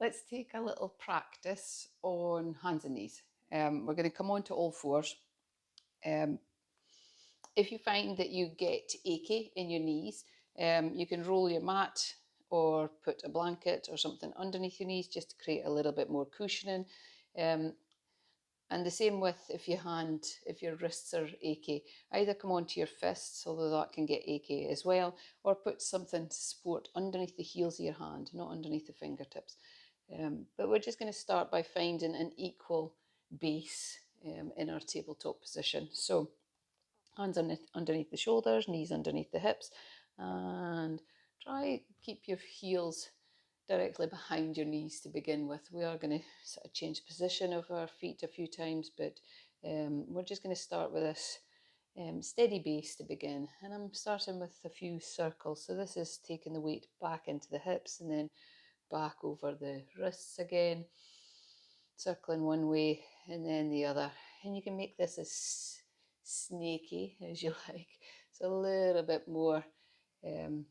Let's take a little practice on hands and knees. We're going to come on to all fours. Um, if you find that you get achy in your knees, you can roll your mat or put a blanket or something underneath your knees just to create a little bit more cushioning. Um, and the same with if your wrists are achy, either come onto your fists, although that can get achy as well, or put something to support underneath the heels of your hand, not underneath the fingertips. But we're just going to start by finding an equal base in our tabletop position. So hands underneath the shoulders, knees underneath the hips, and try keep your heels directly behind your knees to begin with. We are going to sort of change position of our feet a few times, but we're just going to start with this steady base to begin. And I'm starting with a few circles. So this is taking the weight back into the hips and then back over the wrists again, circling one way and then the other. And you can make this as snaky as you like. So a little bit more um,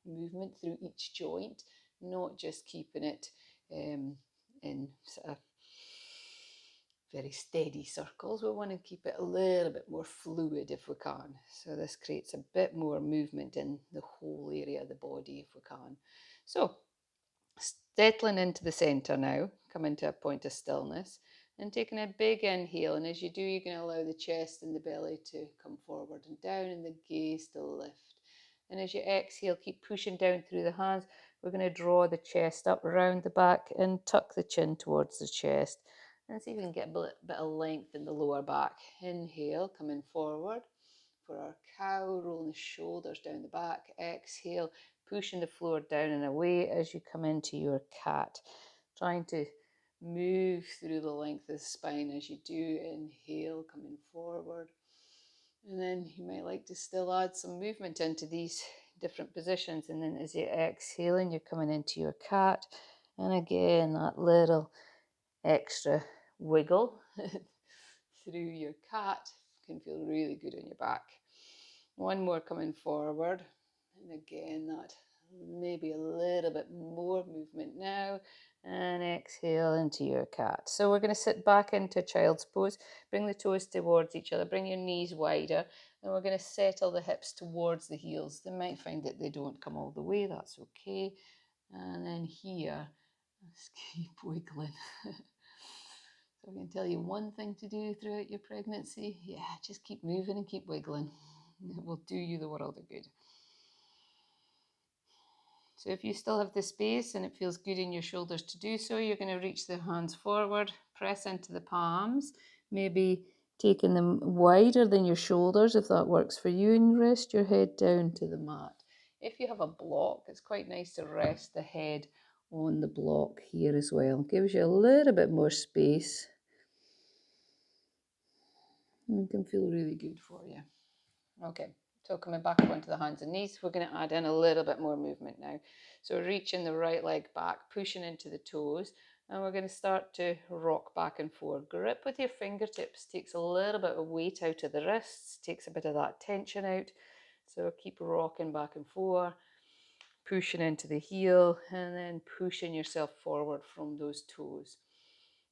movement through each joint, not just keeping it in sort of very steady circles. We want to keep it a little bit more fluid if we can. So this creates a bit more movement in the whole area of the body if we can. So settling into the center now, coming to a point of stillness and taking a big inhale. And as you do, you're going to allow the chest and the belly to come forward and down and the gaze to lift. And as you exhale, keep pushing down through the hands. We're going to draw the chest up around the back and tuck the chin towards the chest. And see if we can get a bit of length in the lower back. Inhale, coming forward for our cow, rolling the shoulders down the back. Exhale, pushing the floor down and away as you come into your cat. Trying to move through the length of the spine as you do. Inhale, coming forward. And then you might like to still add some movement into these different positions. And then as you're exhaling, you're coming into your cat. And again, that little extra wiggle through your cat can feel really good on your back. One more coming forward. And again, that maybe a little bit more movement now. And exhale into your cat. So we're going to sit back into child's pose. Bring the toes towards each other. Bring your knees wider. And we're going to settle the hips towards the heels. They might find that they don't come all the way. That's okay. And then here, let's keep wiggling. So I can tell you one thing to do throughout your pregnancy. Yeah, just keep moving and keep wiggling. It will do you the world of good. So if you still have the space and it feels good in your shoulders to do so, you're going to reach the hands forward, press into the palms, maybe taking them wider than your shoulders if that works for you, and rest your head down to the mat. If you have a block, it's quite nice to rest the head on the block here as well. It gives you a little bit more space. It can feel really good for you. Okay, so coming back up onto the hands and knees, we're going to add in a little bit more movement now. So reaching the right leg back, pushing into the toes, and we're going to start to rock back and forth. Grip with your fingertips, takes a little bit of weight out of the wrists, takes a bit of that tension out. So keep rocking back and forth, pushing into the heel, and then pushing yourself forward from those toes.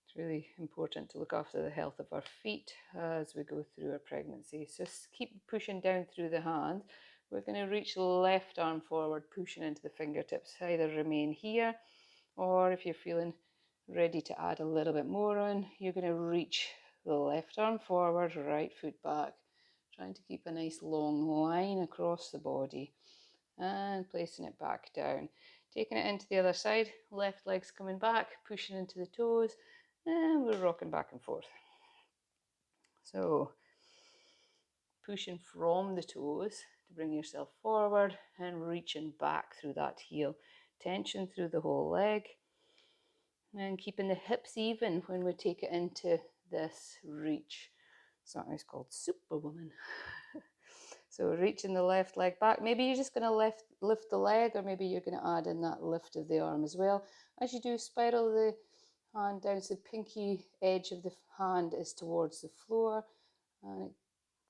It's really important to look after the health of our feet as we go through our pregnancy. So keep pushing down through the hand. We're going to reach the left arm forward, pushing into the fingertips. Either remain here, or if you're feeling ready to add a little bit more on, you're going to reach the left arm forward, right foot back, trying to keep a nice long line across the body and placing it back down. Taking it into the other side, left leg's coming back, pushing into the toes, and we're rocking back and forth. So pushing from the toes to bring yourself forward and reaching back through that heel. Tension through the whole leg and keeping the hips even when we take it into this reach. Something's called Superwoman. So reaching the left leg back. Maybe you're just going to lift the leg, or maybe you're going to add in that lift of the arm as well. As you do, spiral the hand down so the pinky edge of the hand is towards the floor, and it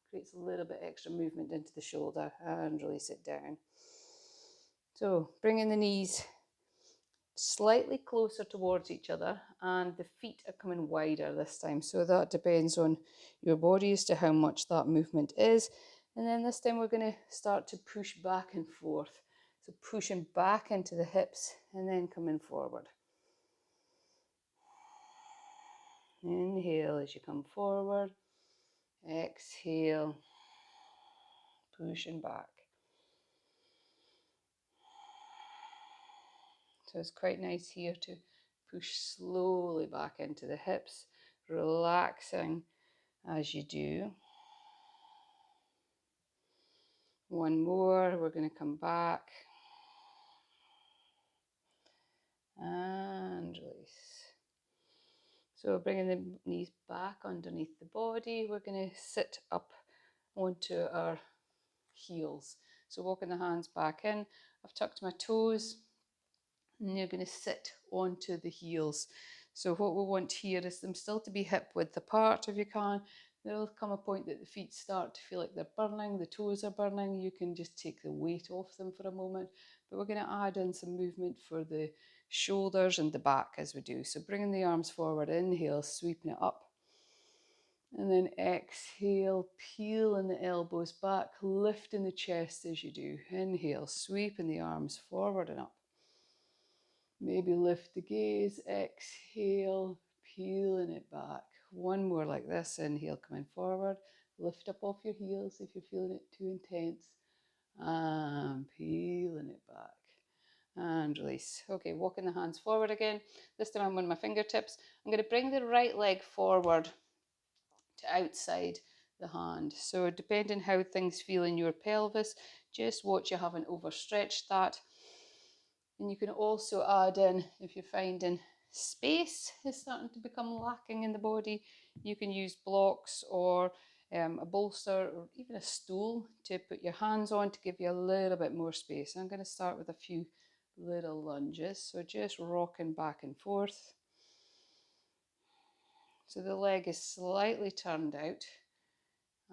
creates a little bit extra movement into the shoulder, and release it down. So bringing the knees slightly closer towards each other, and the feet are coming wider this time. So that depends on your body as to how much that movement is. And then this time we're going to start to push back and forth. So pushing back into the hips and then coming forward. Inhale as you come forward. Exhale, pushing back. So it's quite nice here to push slowly back into the hips, relaxing as you do. One more, we're going to come back and release. So bringing the knees back underneath the body, we're going to sit up onto our heels. So walking the hands back in, I've tucked my toes, and you're going to sit onto the heels. So what we want here is them still to be hip width apart if you can. There'll come a point that the feet start to feel like they're burning, the toes are burning. You can just take the weight off them for a moment. But we're going to add in some movement for the shoulders and the back as we do. So bringing the arms forward, inhale, sweeping it up. And then exhale, peeling the elbows back, lifting the chest as you do. Inhale, sweeping the arms forward and up. Maybe lift the gaze, exhale, peeling it back. One more like this, inhale, coming forward. Lift up off your heels if you're feeling it too intense. And peeling it back. And release. Okay, walking the hands forward again. This time I'm on my fingertips. I'm going to bring the right leg forward to outside the hand. So depending how things feel in your pelvis, just watch you haven't overstretched that. And you can also add in, if you're finding space is starting to become lacking in the body, you can use blocks or a bolster or even a stool to put your hands on to give you a little bit more space. I'm going to start with a few little lunges. So just rocking back and forth. So the leg is slightly turned out.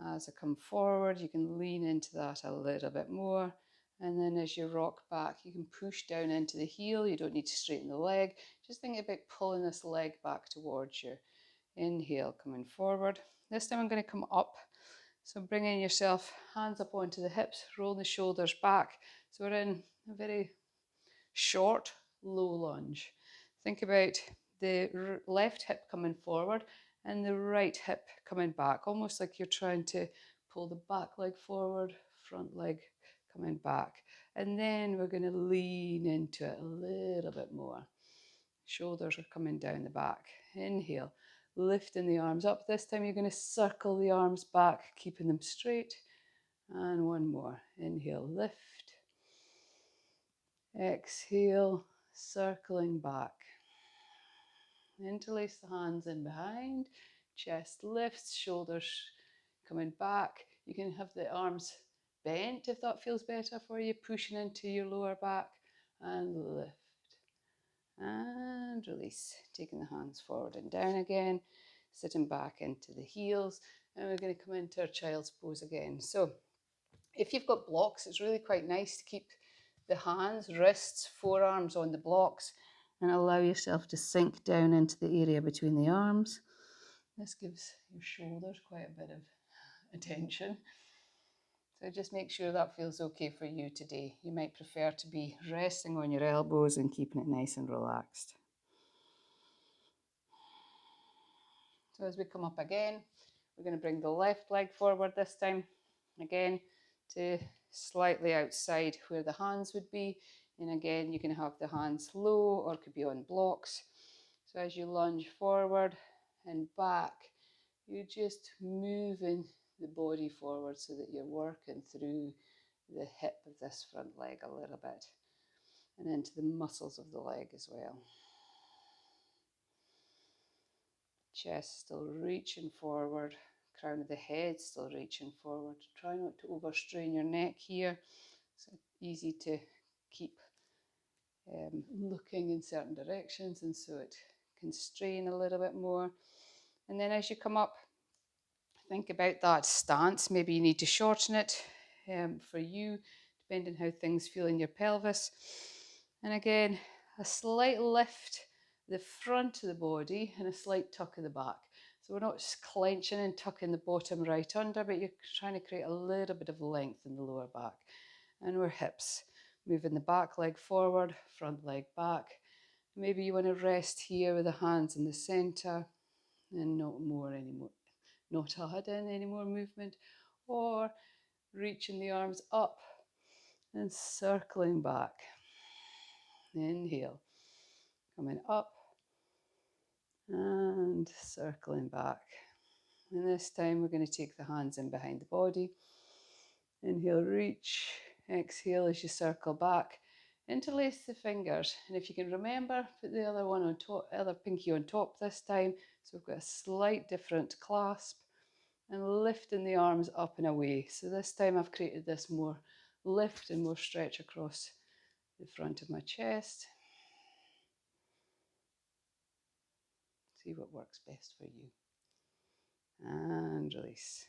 As I come forward, you can lean into that a little bit more. And then as you rock back, you can push down into the heel. You don't need to straighten the leg. Just think about pulling this leg back towards you. Inhale, coming forward. This time I'm going to come up. So bringing yourself hands up onto the hips, roll the shoulders back. So we're in a very short, low lunge. Think about the left hip coming forward and the right hip coming back, almost like you're trying to pull the back leg forward, front leg coming back. And then we're going to lean into it a little bit more. Shoulders are coming down the back. Inhale, lifting the arms up. This time you're going to circle the arms back, keeping them straight. And one more. Inhale, lift. Exhale, circling back. Interlace the hands in behind, chest lifts, shoulders coming back. You can have the arms bent if that feels better for you, pushing into your lower back, and lift. And release, taking the hands forward and down again, sitting back into the heels, and we're going to come into our child's pose again. So if you've got blocks, it's really quite nice to keep the hands, wrists, forearms on the blocks and allow yourself to sink down into the area between the arms. This gives your shoulders quite a bit of attention. So just make sure that feels okay for you today. You might prefer to be resting on your elbows and keeping it nice and relaxed. So as we come up again, we're going to bring the left leg forward this time. Again, to slightly outside where the hands would be. And again, you can have the hands low or could be on blocks. So as you lunge forward and back, you're just moving the body forward so that you're working through the hip of this front leg a little bit and into the muscles of the leg as well. Chest still reaching forward, crown of the head still reaching forward. Try not to overstrain your neck here. It's easy to keep looking in certain directions, and so it can strain a little bit more. And then as you come up, think about that stance. Maybe you need to shorten it for you, depending how things feel in your pelvis. And again, a slight lift the front of the body and a slight tuck of the back. So we're not just clenching and tucking the bottom right under, but you're trying to create a little bit of length in the lower back. And we're hips, moving the back leg forward, front leg back. Maybe you want to rest here with the hands in the center and not add in any more movement, or reaching the arms up and circling back. Inhale, coming up and circling back. And this time we're going to take the hands in behind the body. Inhale, reach. Exhale as you circle back. Interlace the fingers. And if you can remember, put the other one on top, other pinky on top this time. So we've got a slight different clasp and lifting the arms up and away. So this time I've created this more lift and more stretch across the front of my chest. See what works best for you. And release.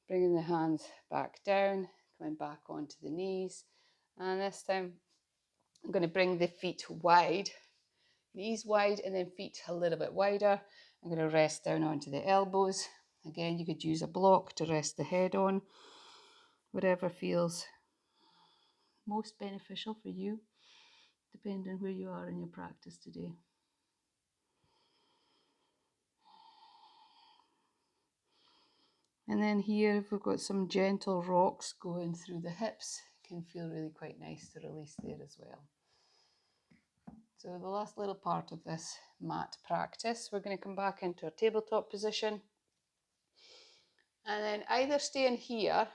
Bringing the hands back down, coming back onto the knees. And this time I'm going to bring the feet wide, knees wide, and then feet a little bit wider. I'm going to rest down onto the elbows. Again, you could use a block to rest the head on, whatever feels most beneficial for you, depending on where you are in your practice today. And then here we've got some gentle rocks going through the hips. It can feel really quite nice to release there as well. So the last little part of this mat practice, we're going to come back into our tabletop position. And then either staying here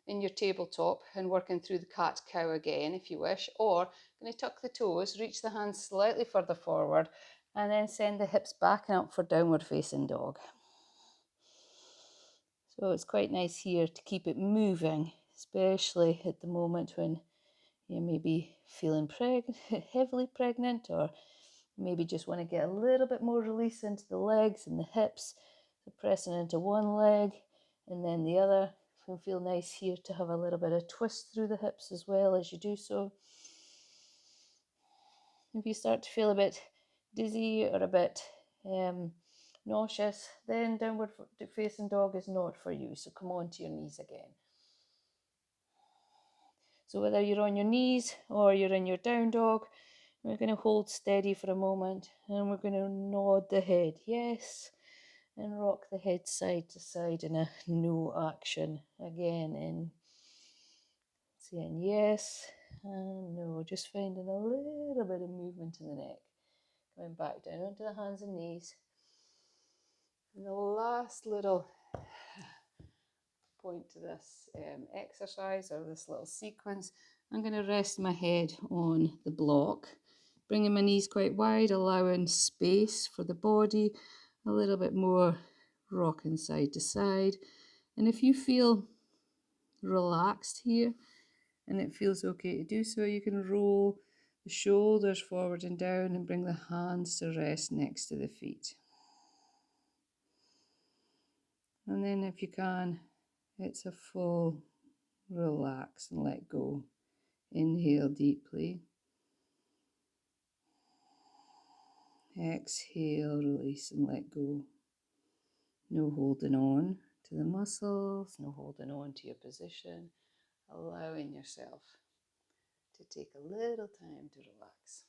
in your tabletop and working through the cat-cow again if you wish, or going to tuck the toes, reach the hands slightly further forward, and then send the hips back and up for downward facing dog. So it's quite nice here to keep it moving, especially at the moment when you may be feeling heavily pregnant, or maybe just want to get a little bit more release into the legs and the hips. So pressing into one leg and then the other. It can feel nice here to have a little bit of twist through the hips as well as you do so. If you start to feel a bit dizzy or a bit nauseous, then downward facing dog is not for you. So come on to your knees again. So whether you're on your knees or you're in your down dog, we're going to hold steady for a moment and we're going to nod the head, yes, and rock the head side to side in a no action. Again, in saying yes and no, just finding a little bit of movement in the neck. Coming back down onto the hands and knees. And the last little point to this exercise or this little sequence, I'm going to rest my head on the block, bringing my knees quite wide, allowing space for the body, a little bit more rocking side to side. And if you feel relaxed here and it feels okay to do so, you can roll the shoulders forward and down and bring the hands to rest next to the feet. And then if you can, it's a full relax and let go. Inhale deeply. Exhale, release and let go. No holding on to the muscles, no holding on to your position. Allowing yourself to take a little time to relax.